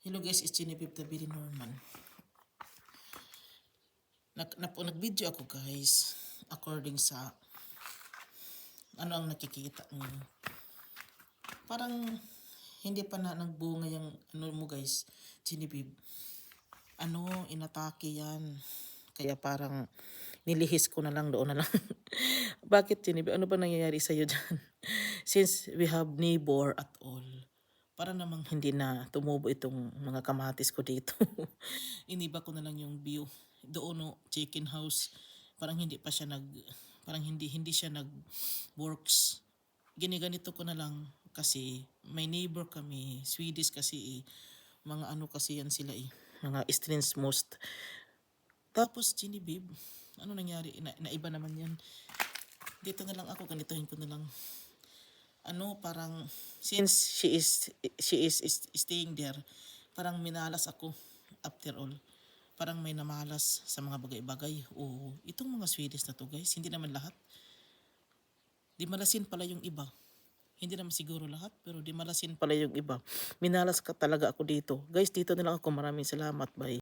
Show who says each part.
Speaker 1: Hello guys, it's Genevieve Tabiri Norman. Nag-video ako guys, according sa ano ang nakikita mo. Parang hindi pa na nagbunga yung ano mo guys, Genevieve. Inatake yan. Kaya parang nilihis ko na lang doon na lang. Bakit Genevieve? Ano ba nangyayari sa'yo dyan? Since we have neighbor at all, para namang hindi na tumubo itong mga kamatis ko dito. Iniba ko na lang yung view. Doon chicken house, parang hindi pa siya parang hindi siya works. Giniganito ko na lang kasi may neighbor kami, Swedish kasi mga ano kasi yan sila mga strange most. Tapos Genevieve, ano nangyari? Naiba naman yan. Dito na lang ako, ganitohin ko na lang. Parang since she is staying there, parang minalas ako after all. Parang may namalas sa mga bagay-bagay. O itong mga Swedish na to guys, hindi naman lahat. Di malasin pala yung iba. Hindi naman siguro lahat, pero di malasin pala yung iba. Minalas ka talaga ako dito. Guys, dito na lang ako. Maraming salamat. Bye.